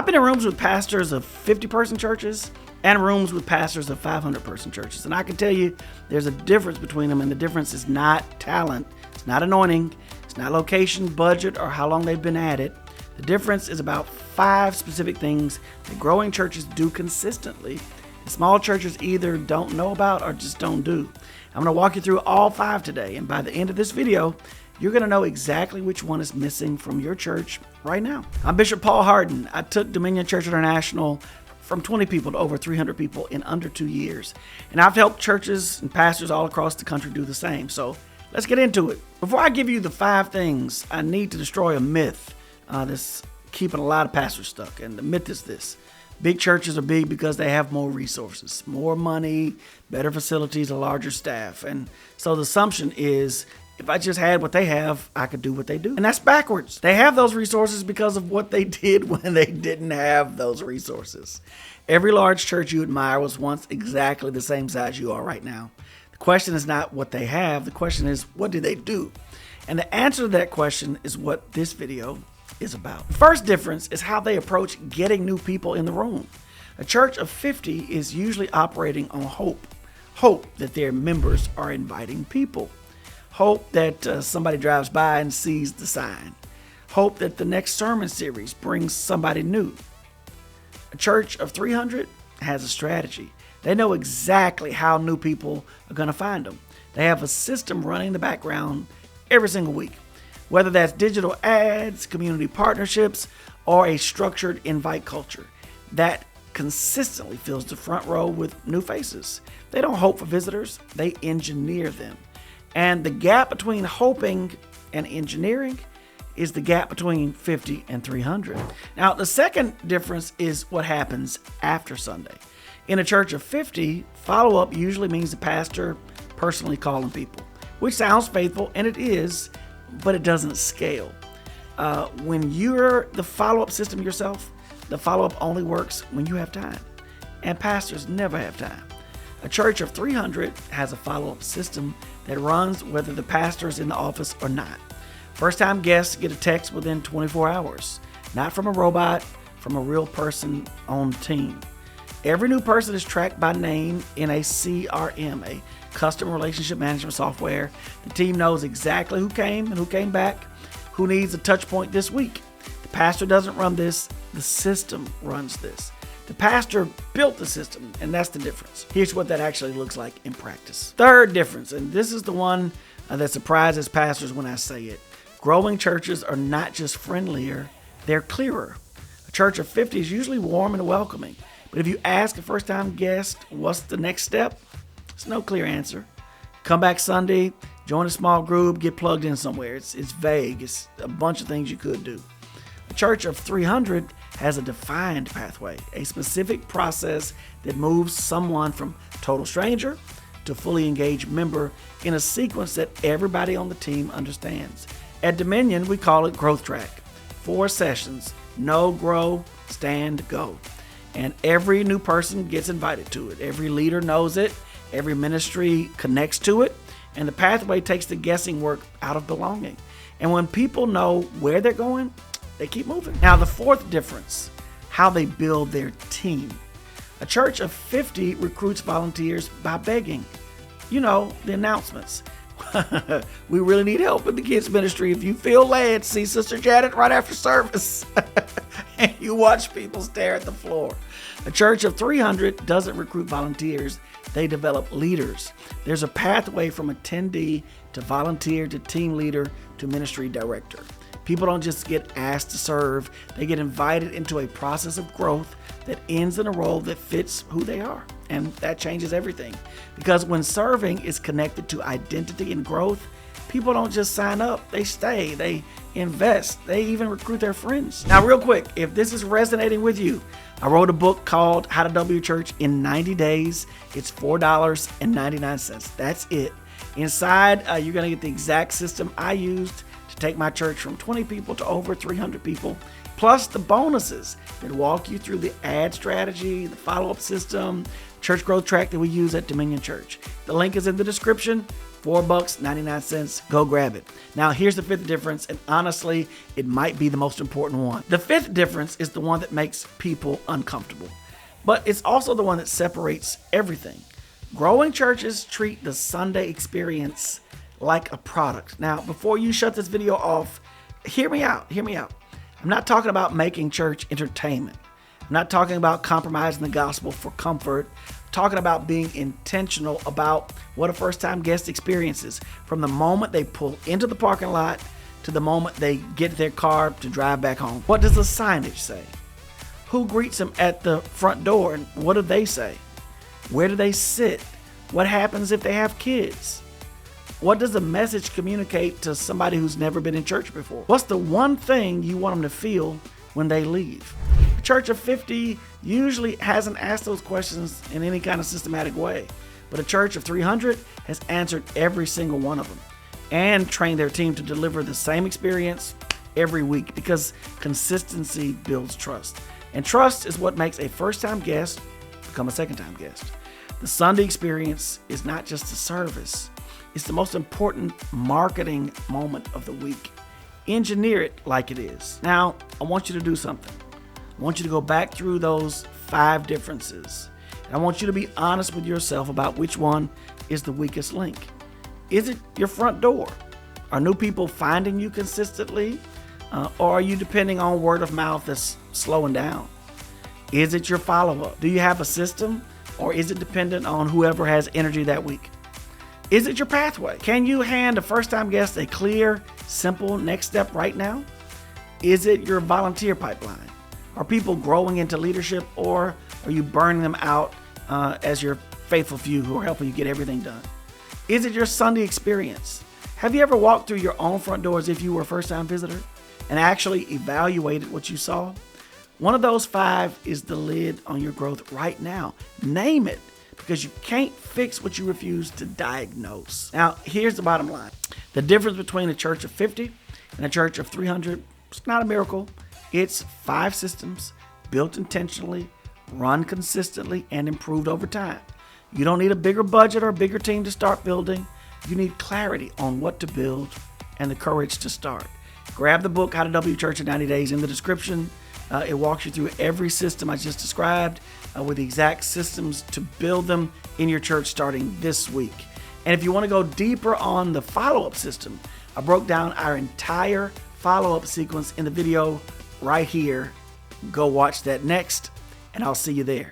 been in rooms with pastors of 50-person churches and rooms with pastors of 500-person churches. And I can tell you there's a difference between them, and the difference is not talent, it's not anointing, it's not location, budget, or how long they've been at it. The difference is about 5 specific things that growing churches do consistently and small churches either don't know about or just don't do. I'm going to walk you through all 5 today, and by the end of this video, you're going to know exactly which one is missing from your church right now. I'm Bishop Paul Harden. I took Dominion Church International from 20 people to over 300 people in under 2 years. And I've helped churches and pastors all across the country do the same. So let's get into it. Before I give you the 5 things I need to destroy a myth that's keeping a lot of pastors stuck. And the myth is this: big churches are big because they have more resources, more money, better facilities, a larger staff. And so the assumption is, if I just had what they have, I could do what they do. And that's backwards. They have those resources because of what they did when they didn't have those resources. Every large church you admire was once exactly the same size you are right now. The question is not what they have. The question is, what did they do? And the answer to that question is what this video is about. The first difference is how they approach getting new people in the room. A church of 50 is usually operating on hope that their members are inviting people. Hope that somebody drives by and sees the sign. Hope that the next sermon series brings somebody new. A church of 300 has a strategy. They know exactly how new people are going to find them. They have a system running in the background every single week, whether that's digital ads, community partnerships, or a structured invite culture that consistently fills the front row with new faces. They don't hope for visitors, they engineer them. And the gap between hoping and engineering is the gap between 50 and 300. Now, the second difference is what happens after Sunday. In a church of 50, follow-up usually means the pastor personally calling people, which sounds faithful, and it is, but it doesn't scale. When you're the follow-up system yourself, the follow-up only works when you have time, and pastors never have time. A church of 300 has a follow-up system that runs whether the pastor is in the office or not. First-time guests get a text within 24 hours, not from a robot, from a real person on the team. Every new person is tracked by name in a CRM, a customer relationship management software. The team knows exactly who came and who came back, who needs a touch point this week. The pastor doesn't run this, the system runs this. The pastor built the system, and that's the difference. Here's what that actually looks like in practice. Third difference, and this is the one that surprises pastors when I say it. Growing churches are not just friendlier, they're clearer. A church of 50 is usually warm and welcoming, but if you ask a first-time guest, what's the next step? There's no clear answer. Come back Sunday, join a small group, get plugged in somewhere. It's vague. It's a bunch of things you could do. A church of 300 has a defined pathway, a specific process that moves someone from total stranger to fully engaged member in a sequence that everybody on the team understands. At Dominion, we call it Growth Track. 4 sessions: know, grow, stand, go. And every new person gets invited to it. Every leader knows it. Every ministry connects to it. And the pathway takes the guessing work out of belonging. And when people know where they're going, they keep moving. Now, the fourth difference, how they build their team. A church of 50 recruits volunteers by begging. You know, the announcements. We really need help with the kids ministry. If you feel led, see Sister Janet right after service. And you watch people stare at the floor. A church of 300 doesn't recruit volunteers. They develop leaders. There's a pathway from attendee to volunteer to team leader to ministry director. People don't just get asked to serve. They get invited into a process of growth that ends in a role that fits who they are. And that changes everything. Because when serving is connected to identity and growth, people don't just sign up, they stay, they invest, they even recruit their friends. Now, real quick, if this is resonating with you, I wrote a book called How to Double Your Church in 90 Days. It's $4.99. That's it. Inside, you're going to get the exact system I used to take my church from 20 people to over 300 people plus the bonuses that walk you through the ad strategy, the follow-up system, church growth track that we use at Dominion Church. The link is in the description. $4.99. Go grab it. Now, here's the fifth difference, and honestly, it might be the most important one. The fifth difference is the one that makes people uncomfortable, but it's also the one that separates everything. Growing churches treat the Sunday experience like a product. Now, before you shut this video off, hear me out. I'm not talking about making church entertainment. I'm not talking about compromising the gospel for comfort. I'm talking about being intentional about what a first-time guest experiences from the moment they pull into the parking lot to the moment they get their car to drive back home. What does the signage say? Who greets them at the front door, and what do they say? Where do they sit? What happens if they have kids? What does the message communicate to somebody who's never been in church before? What's the one thing you want them to feel when they leave? A church of 50 usually hasn't asked those questions in any kind of systematic way, but a church of 300 has answered every single one of them and trained their team to deliver the same experience every week, because consistency builds trust. And trust is what makes a first-time guest become a second-time guest. The Sunday experience is not just a service. It's the most important marketing moment of the week. Engineer it like it is. Now, I want you to do something. I want you to go back through those 5 differences. And I want you to be honest with yourself about which one is the weakest link. Is it your front door? Are new people finding you consistently? Or are you depending on word of mouth that's slowing down? Is it your follow-up? Do you have a system? Or is it dependent on whoever has energy that week? Is it your pathway? Can you hand a first-time guest a clear, simple next step right now? Is it your volunteer pipeline? Are people growing into leadership, or are you burning them out as your faithful few who are helping you get everything done? Is it your Sunday experience? Have you ever walked through your own front door as if you were a first-time visitor and actually evaluated what you saw? One of those 5 is the lid on your growth right now. Name it, because you can't fix what you refuse to diagnose. Now, here's the bottom line. The difference between a church of 50 and a church of 300, it's not a miracle. It's 5 systems built intentionally, run consistently, and improved over time. You don't need a bigger budget or a bigger team to start building. You need clarity on what to build and the courage to start. Grab the book, How to W Church in 90 Days, in the description. It walks you through every system I just described with the exact systems to build them in your church starting this week. And if you want to go deeper on the follow-up system, I broke down our entire follow-up sequence in the video right here. Go watch that next, and I'll see you there.